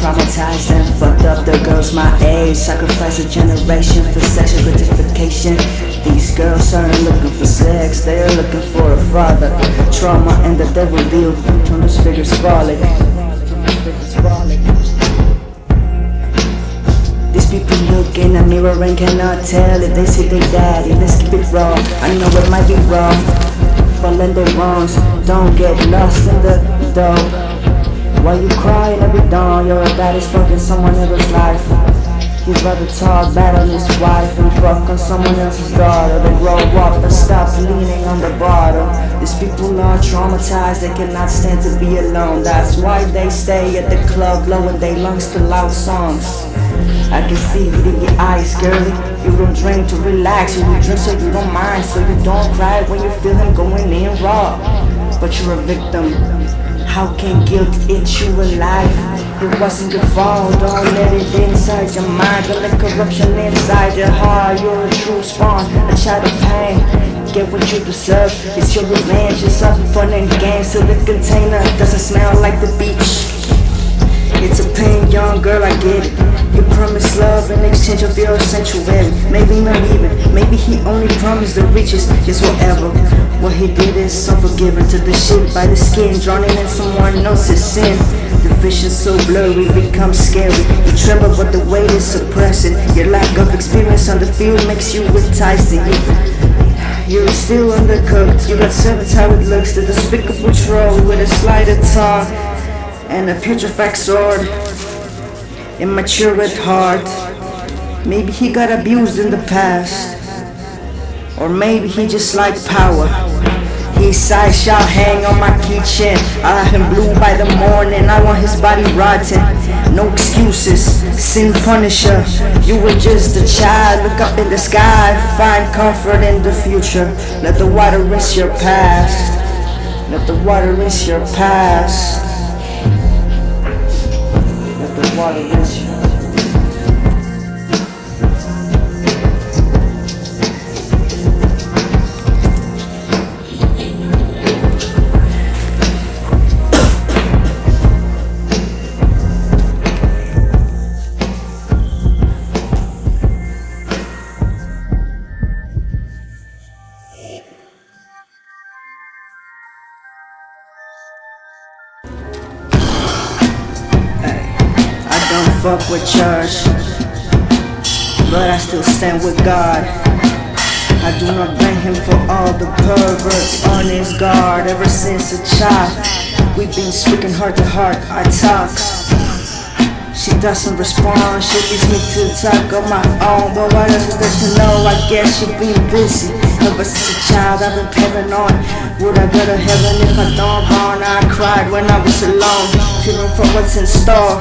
traumatized and fucked up. The girls my age sacrifice a generation for sexual gratification. These girls aren't looking for sex, they're looking for a father. Trauma and the devil deal turn those figures falling. These people look in a mirror and cannot tell if they see their daddy. Let's keep it raw, I know it might be rough, but in the wrongs, don't get lost in the dope. Why you crying every dawn? Your dad is fucking someone else's life. He'd rather talk bad on his wife and fuck on someone else's daughter than grow up and stop leaning on the bottle. These people are traumatized, they cannot stand to be alone. That's why they stay at the club blowing their lungs to loud songs. I can see it in your eyes, girlie. You don't drink to relax, you drink so you don't mind, so you don't cry when you feel him going in raw. But you're a victim. How can guilt eat you alive? It wasn't your fault, don't let it inside your mind. Don't let corruption inside your heart. You're a true spawn, a child of pain. Get what you deserve, it's your revenge. It's all fun and games till the container doesn't smell like the beach. It's a pain, young girl, I get it. You promised love in exchange of your sanctuary. Maybe not even, maybe he only promised the riches. Just whatever. What he did is unforgiving to the shit by the skin, drowning in someone else's sin. The vision's so blurry, it becomes scary. You tremble but the weight is suppressing. Your lack of experience on the field makes you enticing. You're still undercooked, you got served how it looks. The despicable troll with a slighted tongue and a putrefied sword. Immature at heart. Maybe he got abused in the past, or maybe he just liked power. His size shall hang on my keychain. I have him blue by the morning, I want his body rotten. No excuses, sin punisher. You were just a child, look up in the sky, find comfort in the future. Let the water rinse your past. Let the water rinse your past. Let the water rinse your past. Don't fuck with church, but I still stand with God. I do not blame him for all the perverts on his guard. Ever since a child, we've been speaking heart to heart. I talk, she doesn't respond. She leaves me to talk on my own. But what else is there to know? I guess she been busy. Ever since a child, I've been paranoid. Would I go to heaven if I don't run? I cried when I was alone, feeling for what's in store.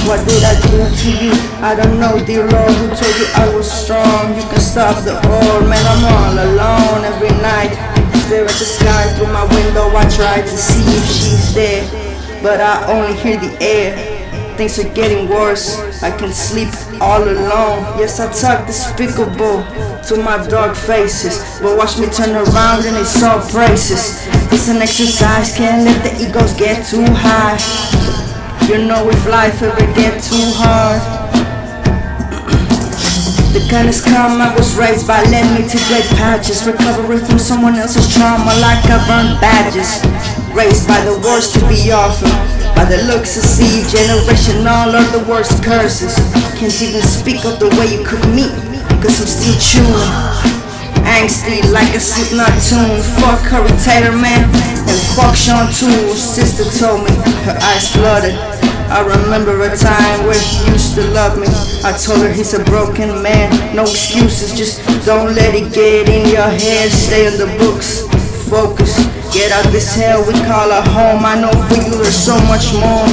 What did I do to you? I don't know, dear Lord. Who told you I was strong? You can stop the world, man, I'm all alone every night. Stare at the sky through my window. I try to see if she's there, but I only hear the air. Things are getting worse, I can sleep all alone. Yes, I talk despicable to my dark faces, but watch me turn around and it's all praises. It's an exercise, can't let the egos get too high. You know if life ever get too hard. The kindness come I was raised by led me to great patches. Recovery from someone else's trauma like I've earned badges. Raised by the worst to be offered, by the looks deceived, generational are the worst curses. Can't even speak of the way you cook meat, cause I'm still chewing. Angsty like a Slipknot tune. Fuck Curry Taylor, man, and fuck Sean too. Sister told me, her eyes flooded. I remember a time where he used to love me. I told her he's a broken man. No excuses, just don't let it get in your head. Stay in the books, focus. Get out this hell we call a home. I know for you there's so much more.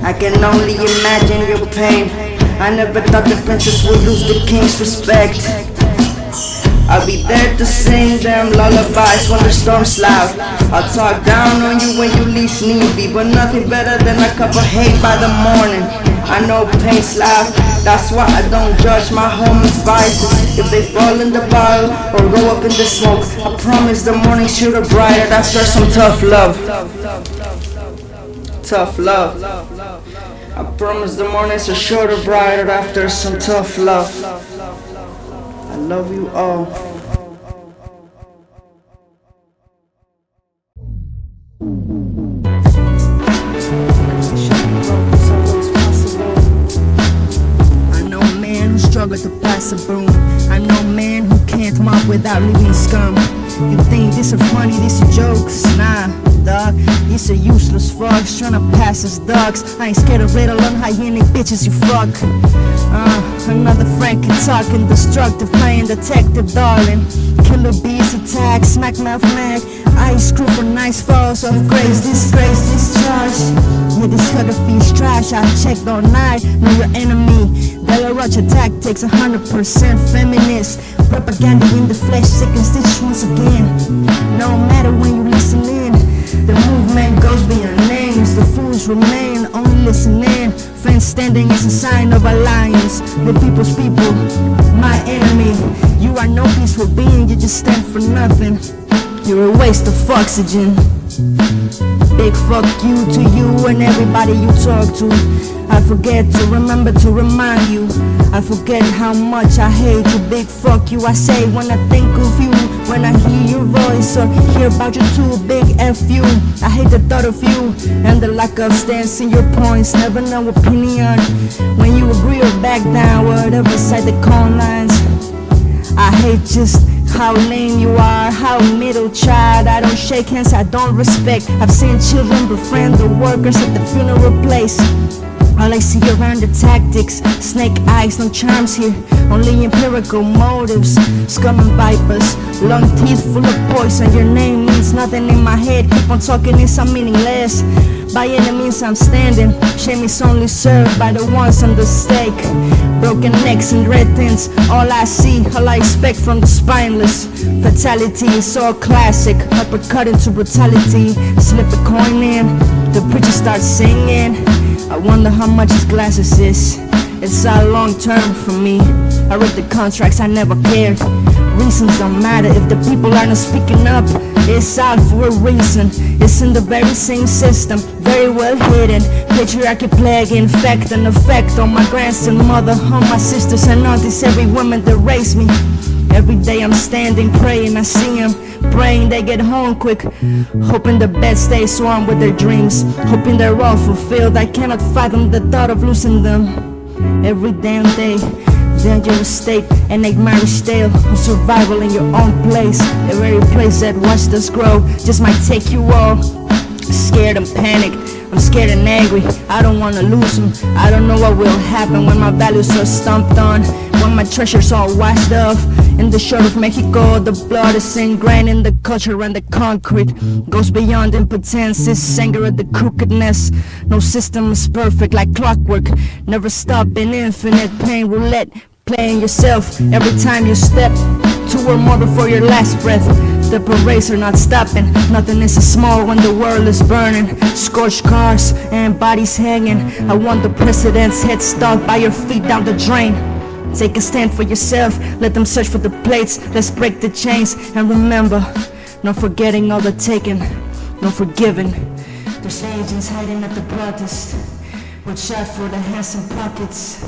I can only imagine your pain. I never thought the princess would lose the king's respect. I'll be there to sing them lullabies when the storm's loud. I'll talk down on you when you least need me, but nothing better than a cup of hate by the morning. I know pain's loud, that's why I don't judge my homies' vices. If they fall in the bottle or go up in the smoke, I promise the morning should have brighter after some tough love. Tough love. I promise the mornings are shorter, brighter after some tough love. I love you all. I know men who struggle to pass a broom. I know men who can't mop without leaving scum. You think this are funny, this are jokes? Nah, dog, these are useless fucks trying to pass as dogs. I ain't scared of little unhygienic bitches you fuck. Another Frankie talking destructive, playing detective, darling. Killer bees attack, smack mouth mag. I screw for nice falls of grace, disgrace, discharge. Yeah, discography is trash, I checked all night. Know your enemy. Bella Rocha tactics, 100% feminist. Propaganda in the flesh, second stitch once again. No matter when you listen in, the movement goes beyond names. The fools remain, only listening. Friends standing is a sign of alliance. The people's people, my enemy. You are no peaceful being, you just stand for nothing. You're a waste of oxygen. Big fuck you to you and everybody you talk to. I forget to remember to remind you. I forget how much I hate you. Big fuck you I say when I think of you. When I hear your voice or hear about you too. Big F you. I hate the thought of you and the lack of stance in your points. Never no opinion when you agree or back down. Whatever side the con lines. I hate just how lame you are, how middle child. I don't shake hands, I don't respect. I've seen children befriend the workers at the funeral place. All I see around the tactics, snake eyes, no charms here. Only empirical motives, scum and vipers. Long teeth full of poison, your name means nothing in my head. Keep on talking, it's meaningless. By any means I'm standing. Shame is only served by the ones on the stake. Broken necks and red tints, all I see, all I expect from the spineless. Fatality is all classic, uppercut into brutality. Slip a coin in, the preacher starts singing. I wonder how much his glasses is. It's all long term for me. I read the contracts, I never cared. Reasons don't matter if the people aren't speaking up. It's all for a reason. It's in the very same system, very well hidden. Patriarchy plague, infect and effect on my grandson, mother, on my sisters and aunties, every woman that raised me. Every day I'm standing, praying, I see them, praying they get home quick. Hoping the bed stays warm with their dreams, hoping they're all fulfilled. I cannot fathom the thought of losing them. Every damn day, dangerous state, a nightmarish tale of survival in your own place. The very place that watched us grow just might take you all. Scared and panicked, I'm scared and angry. I don't wanna lose them. I don't know what will happen when my values are stomped on, when my treasures all washed off. In the shore of Mexico, the blood is ingrained in the culture and the concrete goes beyond impotence. It's anger at the crookedness. No system is perfect like clockwork. Never stop in infinite pain roulette. Playing yourself every time you step 2 or more before your last breath. The parades are not stopping. Nothing is small when the world is burning. Scorched cars and bodies hanging. I want the president's head stuck by your feet down the drain. Take a stand for yourself. Let them search for the plates. Let's break the chains and remember, no forgetting all the taken, no forgiving. There's agents hiding at the protest. Watch out for the hands and pockets.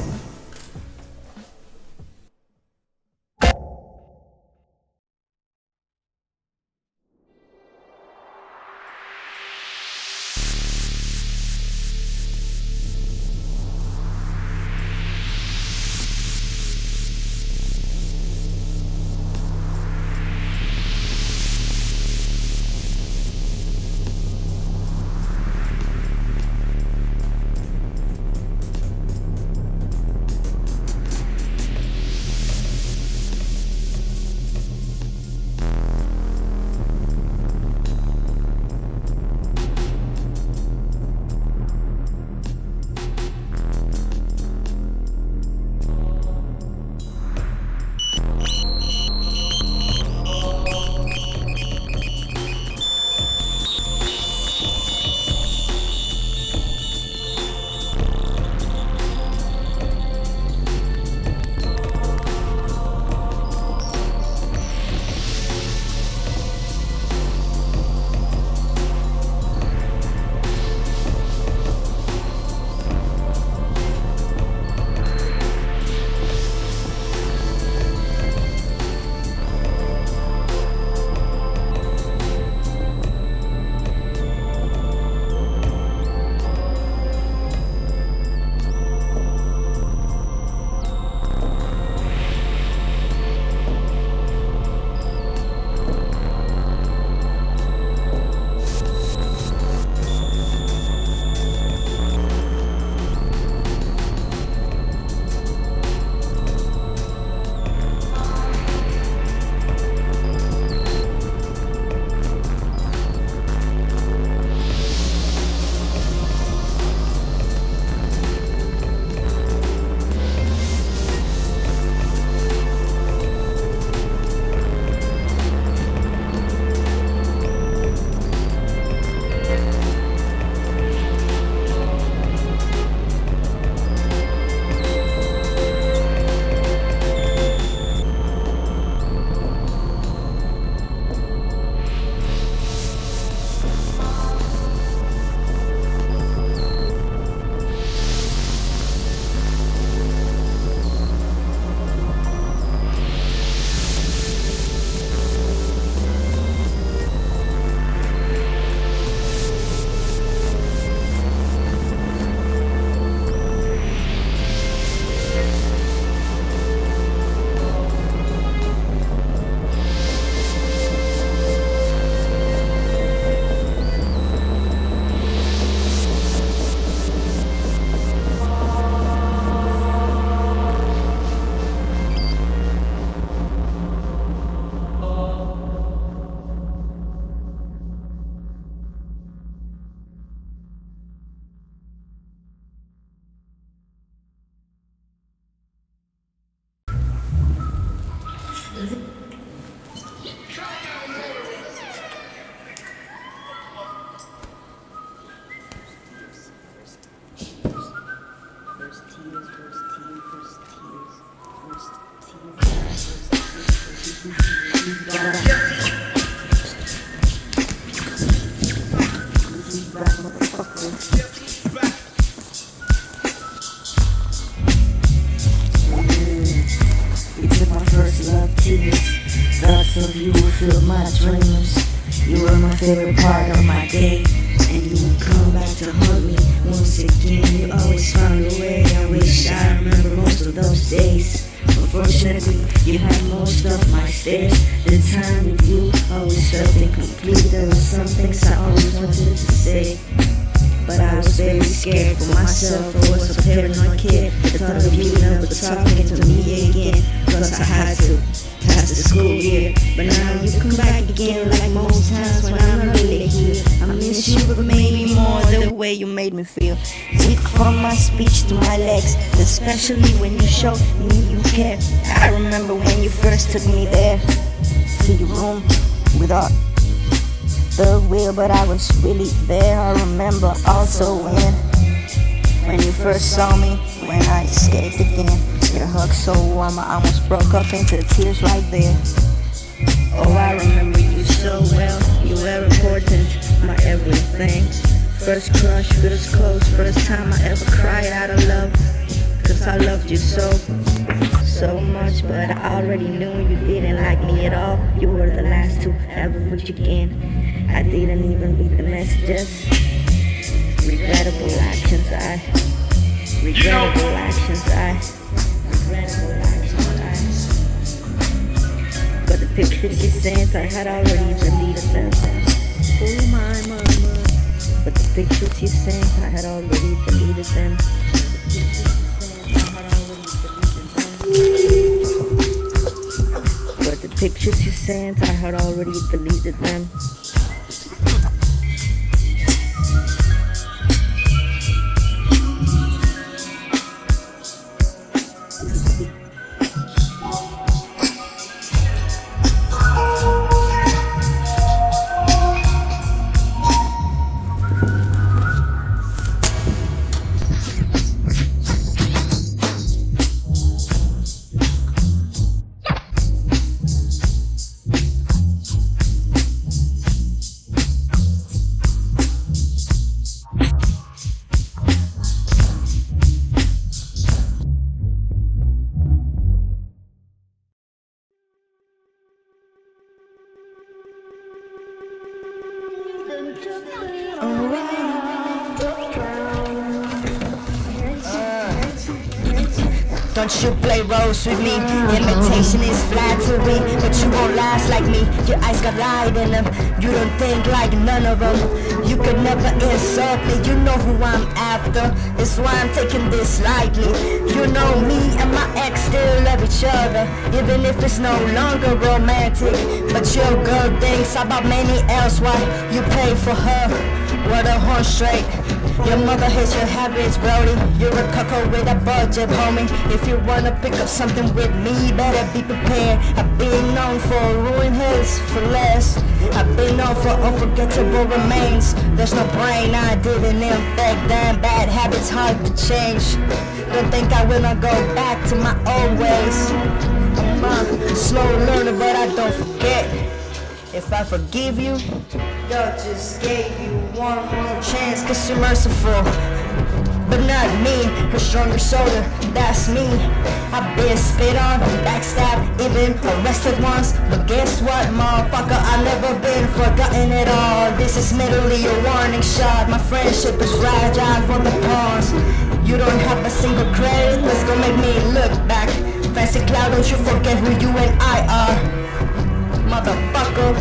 Thoughts of you fill my dreams. You were my favorite part of my day, and you would come back to haunt me once again. You always found a way. I wish I remember most of those days. Unfortunately, you had most of my stares. The time with you always felt incomplete. There were some things I always wanted to say, but I was very scared for myself. I was a paranoid kid. The thought of you never talking to me again. Plus I had to pass the school year. But now you come back again like most times when I'm not really here. I miss you, but maybe more the way you made me feel. Weak from my speech to my legs, especially when you showed me you care. I remember when you first took me there to your room without the wheel, but I was really there. I remember also when you first saw me, when I escaped again. Your hug so warm, I almost broke up into tears right there. Oh, I remember you so well. You were important, my everything. First crush, first close, first time I ever cried out of love. Cause I loved you so much, but I already knew you didn't like me at all. You were the last to ever reach again. I didn't even read the messages. Regrettable actions, regrettable actions, but the pictures you sent, I had already deleted them. Oh my mama. But the pictures you sent, I had already deleted them. But the pictures you sent, I had already deleted them. Don't you play roles with me. Imitation is flattery, but you won't last like me. Your eyes got light in them. You don't think like none of them. You could never insult me. You know who I'm after. That's why I'm taking this lightly. You know me and my ex still love each other, even if it's no longer romantic. But your girl thinks about many else. Why you pay for her? What a horn straight. Your mother hates your habits, Brody. You're a cuckold with a budget, homie. If you wanna pick up something with me, better be prepared. I've been known for ruin his for less. I've been known for unforgettable remains. There's no brain, I didn't infect them. Bad habits hard to change. Don't think I will not go back to my old ways. I'm a slow learner, but I don't forget. If I forgive you, God just gave you one more chance, cause you're merciful. But not me, a stronger shoulder, that's me. I've been spit on, backstabbed, even arrested once. But guess what, motherfucker, I've never been forgotten at all. This is merely a warning shot. My friendship is fragile for the pawns. You don't have a single credit, that's gonna make me look back. Fancy cloud, don't you forget who you and I are. Motherfucker.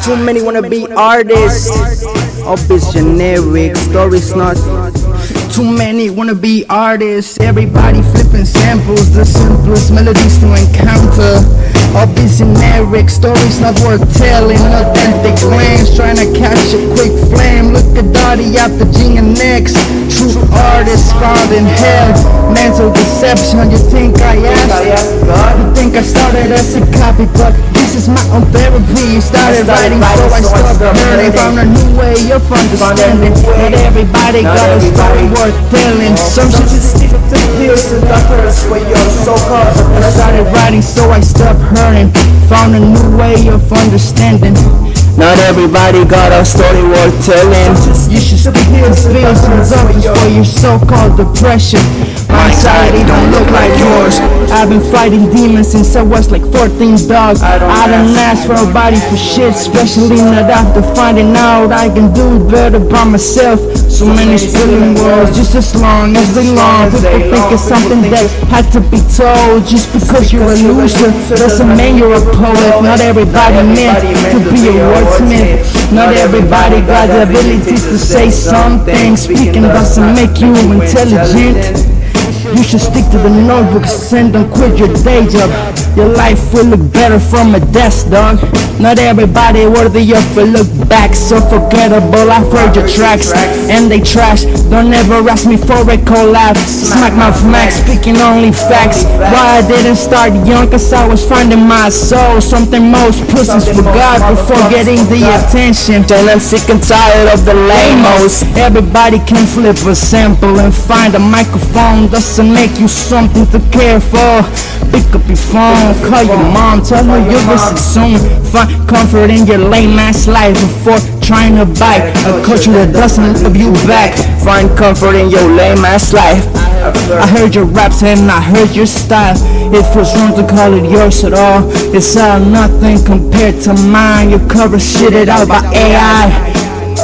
Too many wanna be artists, all bitch generic, stories not. Too many wanna be artists, everybody flipping samples, the simplest melodies to encounter. All these generic stories not worth telling, authentic claims, trying to catch a quick flame. Look at Dottie out the G and X, true artists found in hell. Mental deception, you think I asked God? You think I started as a copy, but this is my own therapy. Started writing so I stopped hurting. Found a new way of understanding. Not everybody got a story worth telling. Some shit is pills to doctors for your so-called. I started writing so I stopped hurting. Found a new way of understanding. Not everybody got a story worth telling. You should skip pills and doctors for your so-called depression. My anxiety don't look like yours. I've been fighting demons since I was like 14, dog. I don't ask for a body for shit, especially not after finding out I can do it better by myself. So many spilling words, just as long as they long. People think it's something that had to be told. Just because you're a loser doesn't mean you're a poet. Not everybody meant to be a wordsmith. Not everybody got the ability to say something. Speaking doesn't make you intelligent. You should stick to the notebooks and don't quit your day job. Your life will look better from a desk, dog. Not everybody worthy of a look back. So forgettable, I've heard your tracks and they trash. Don't ever ask me for a collab. Smack my max, speaking only facts. Why I didn't start young, cause I was finding my soul. Something most pussies forgot before getting the attention. Till I'm sick and tired of the lame-os. Everybody can flip a sample and find a microphone. Doesn't make you something to care for. Pick up your phone, call your mom, tell her you'll visit soon. Find comfort in your lame ass life before trying to bite a culture that doesn't love you back. Find comfort in your lame ass life. I heard your raps and I heard your style. It feels wrong to call it yours at all. It's all nothing compared to mine. You cover shit it out by AI.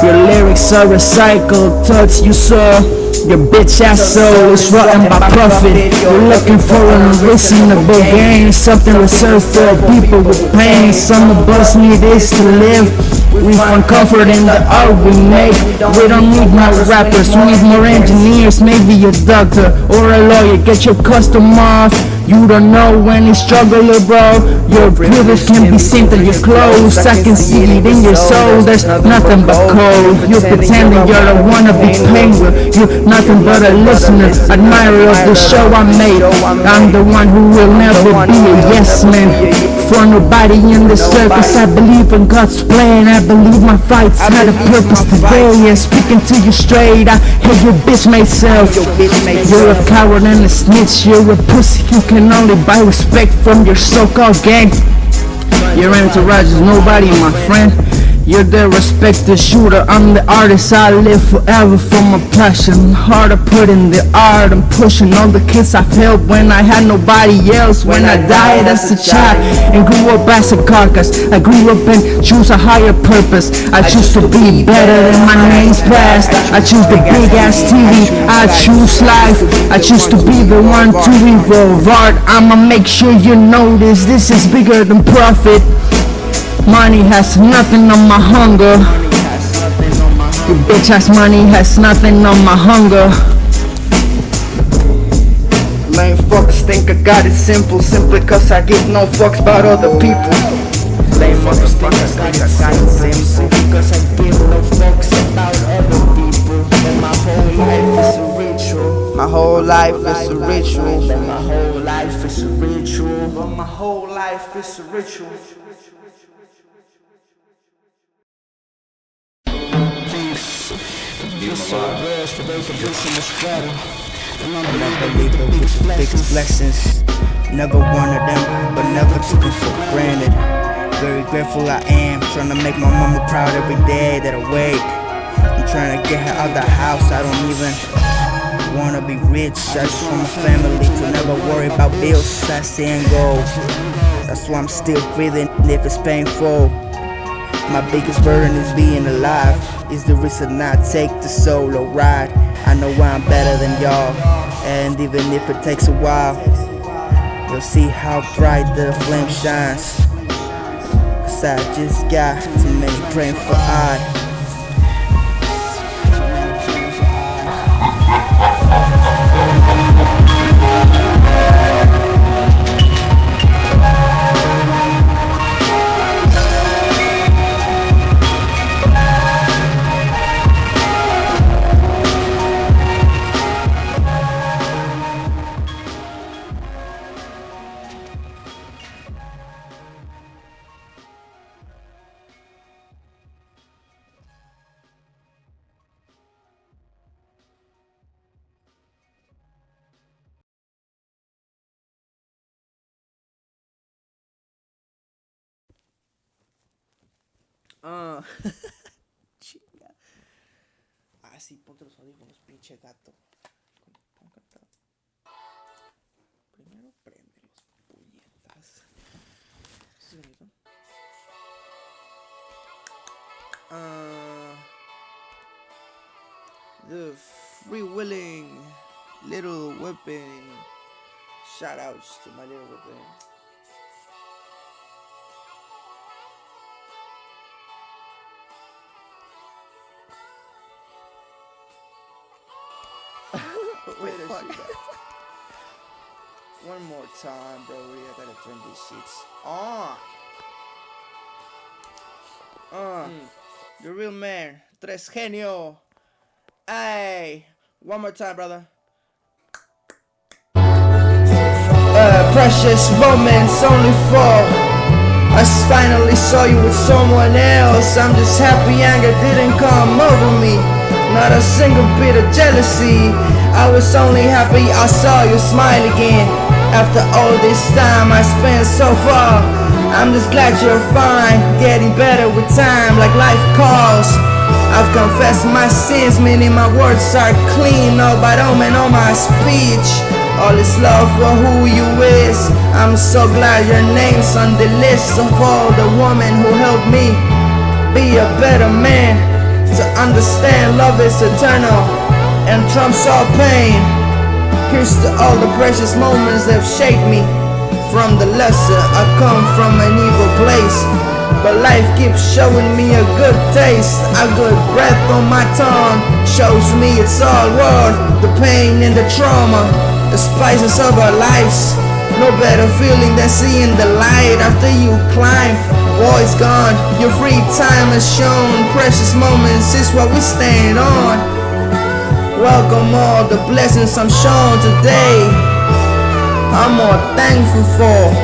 Your lyrics are recycled thoughts you saw. Your bitch ass soul is rotten by profit. You're looking for an unreasonable gain, something reserved for people with pain. Some of us need this to live. We find comfort in the art we make. We don't need more rappers, we need more engineers. Maybe a doctor or a lawyer, get your custom off. You don't know when you struggle, bro. Your privilege can be seen through your clothes. I can see it in your soul, there's nothing but cold. You're pretending you're a wannabe penguin. You're nothing but a listener, admirer of the show I made. I'm the one who will never be a yes man for nobody in the circus. I believe in God's plan. I believe my fights had a purpose today. And speaking to you straight, I hate your bitch made self. You're a coward and a snitch. You're a pussy. You can only buy respect from your so-called gang. Your entourage is nobody, my friend. You're the respected shooter, I'm the artist. I live forever for my passion. Hard to put in the art, I'm pushing all the kids I've helped when I had nobody else. When I died as a child and grew up as a carcass, I grew up and choose a higher purpose. I choose to be better than my name's past. I choose the big ass TV, I choose life. I choose to be the one to evolve art. I'ma make sure you notice this is bigger than profit. Money has nothing on my hunger. You bitch ass money has nothing on my hunger. Lame fuckers think I got it simple, simply cause I give no fucks about other people. Lame fuckers think I got it simple because I give no fucks about other people. And my whole life is a ritual. My whole life is a ritual. And my whole life is a ritual. But my whole life is a ritual. Biggest blessings, never one of them, but never took it for granted. Very grateful I am, trying to make my mama proud every day that I wake. I'm trying to get her out the house, I don't even wanna be rich. I just want my family to never worry about bills, that's the end goal. That's why I'm still breathing, if it's painful. My biggest burden is being alive, is the reason I take the solo ride. I know I'm better than y'all, and even if it takes a while, you'll see how bright the flame shines. Cause Cause I just got too many praying for I. Chinga. Ah, sí, ponte los audífonos, pinche gato. Primero prende los puñetas. ¿Sí es bonito? The freewheeling little weapon. Shoutouts to my little weapon. Wait a second. One more time, bro. I gotta turn these shits on. The real man, Tres Genio. Ay, one more time, brother. Precious moments only fall. I finally saw you with someone else. I'm just happy anger didn't come over me. Not a single bit of jealousy. I was only happy I saw you smile again. After all this time I spent so far, I'm just glad you're fine. Getting better with time like life calls. I've confessed my sins, meaning my words are clean. No bad omen on my speech. All this love for who you is. I'm so glad your name's on the list of all the women who helped me be a better man. To understand love is eternal and trumps all pain. Here's to all the precious moments that have shaped me. From the lesser, I come from an evil place, but life keeps showing me a good taste. A good breath on my tongue shows me it's all worth the pain and the trauma, the spices of our lives. No better feeling than seeing the light after you climb. Boy's gone, your free time has shown. Precious moments is what we stand on. Welcome all the blessings I'm shown today. I'm more thankful for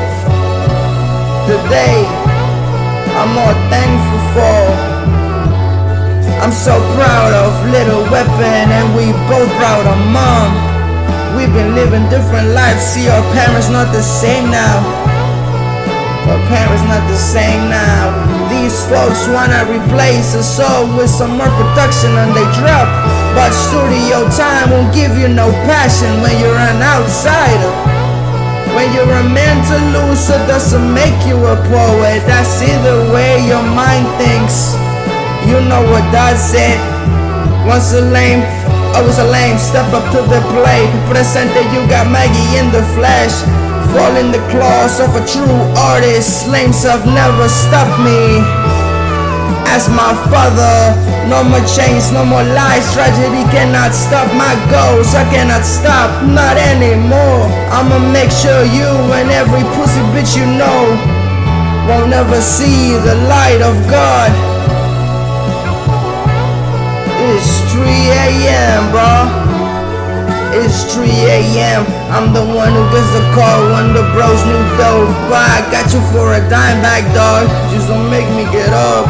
today. I'm more thankful for. I'm so proud of Little Weapon, and we both proud of Mom. We've been living different lives. See, our parents not the same now. Our parents not the same now. These folks wanna replace us all with some more production and they drop. But studio time won't give you no passion when you're an outsider. When you're a mental loser, doesn't make you a poet. That's either way your mind thinks. You know what God said. Once a lame, always a lame. Step up to the plate. Presente, you got Maggie in the flesh. Fall in the claws of a true artist. Lames have never stopped me. As my father, no more chains, no more lies. Tragedy cannot stop my goals. I cannot stop, not anymore. I'ma make sure you and every pussy bitch you know won't ever see the light of God. It's 3 a.m. bro. It's 3 a.m. I'm the one who gets the call when the bros new dope. I got you for a dime back, dog. Just don't make me get up.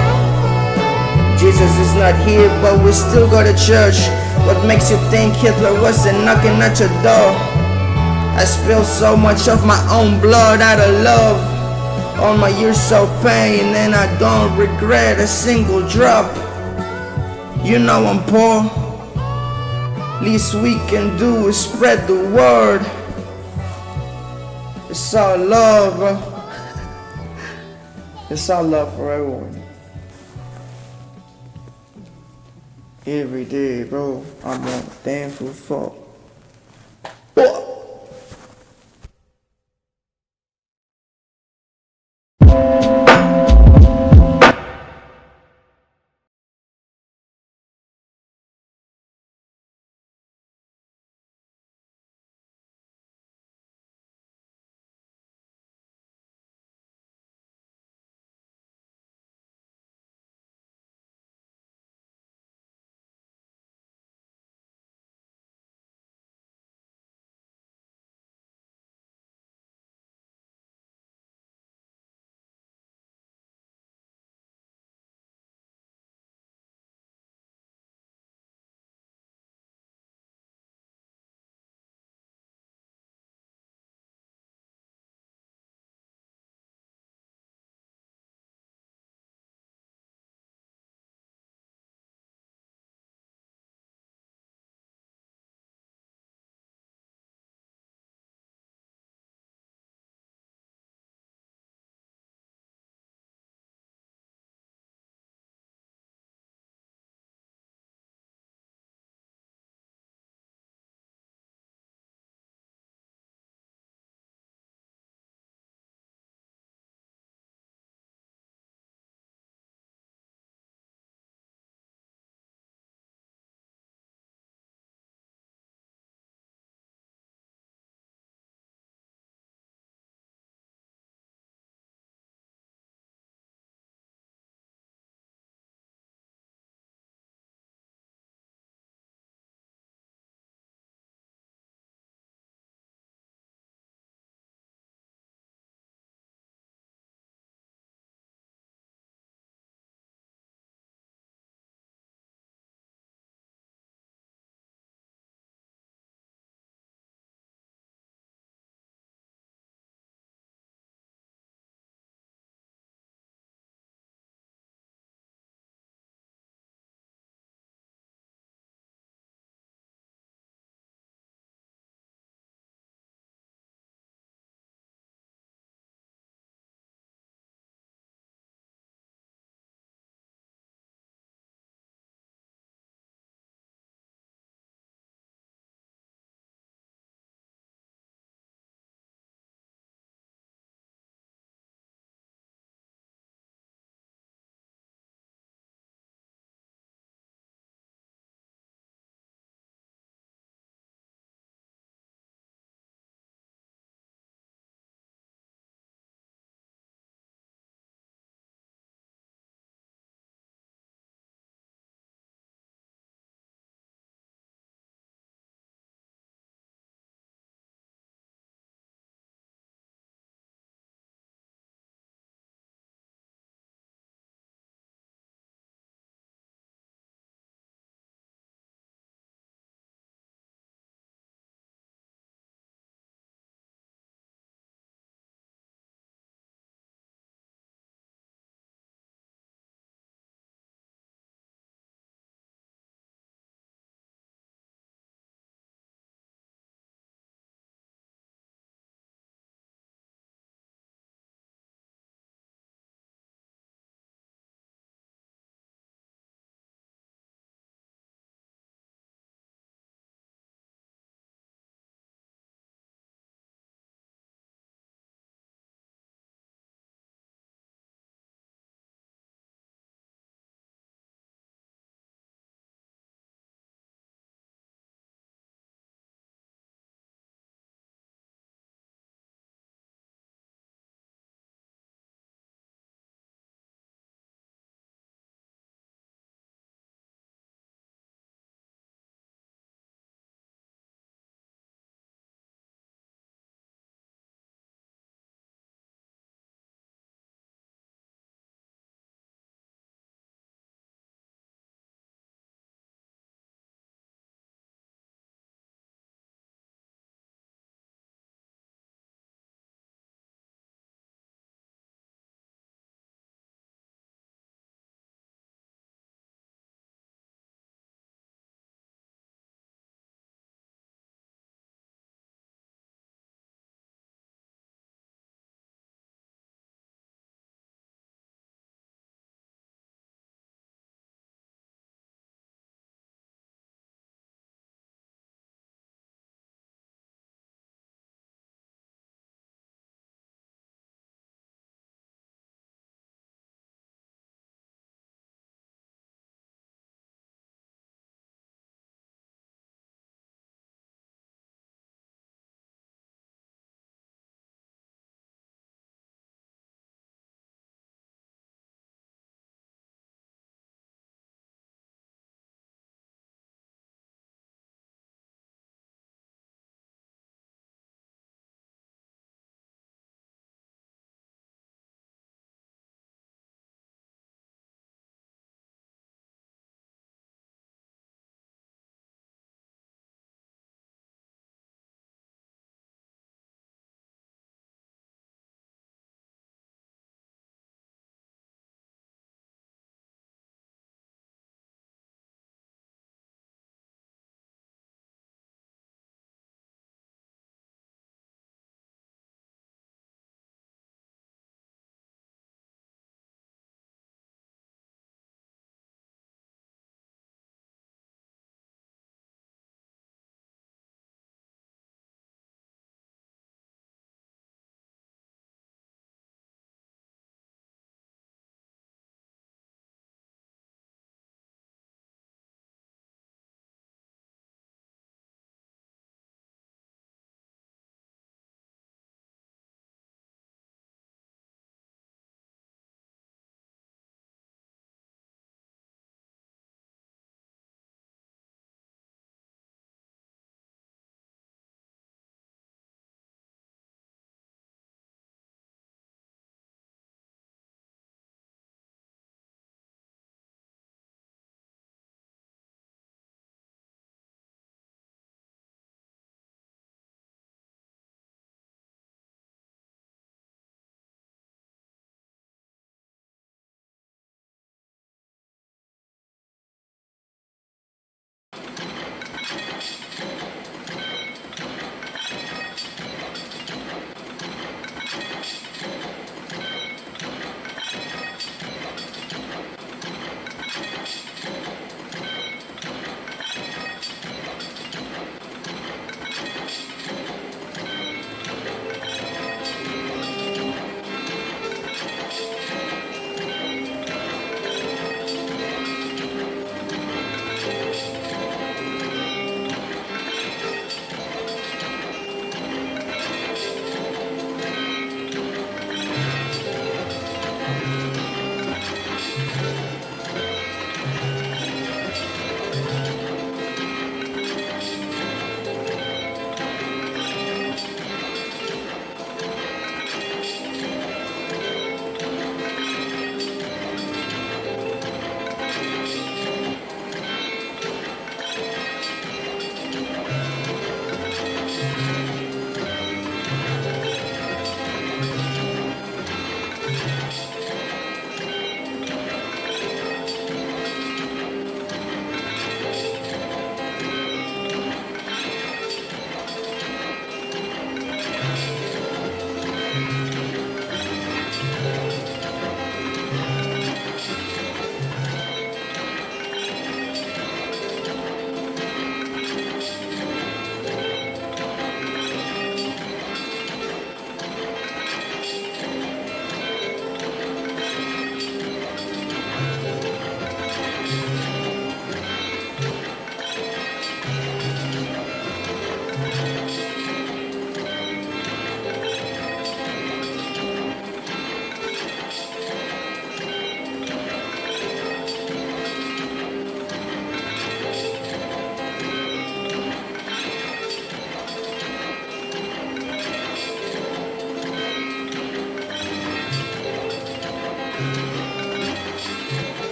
Jesus is not here, but we still go to church. What makes you think Hitler wasn't knocking at your door? I spilled so much of my own blood out of love. All my years of pain, and I don't regret a single drop. You know I'm poor. Least we can do is spread the word. It's all love, bro. It's all love for everyone. Every day, bro, I'm more thankful for.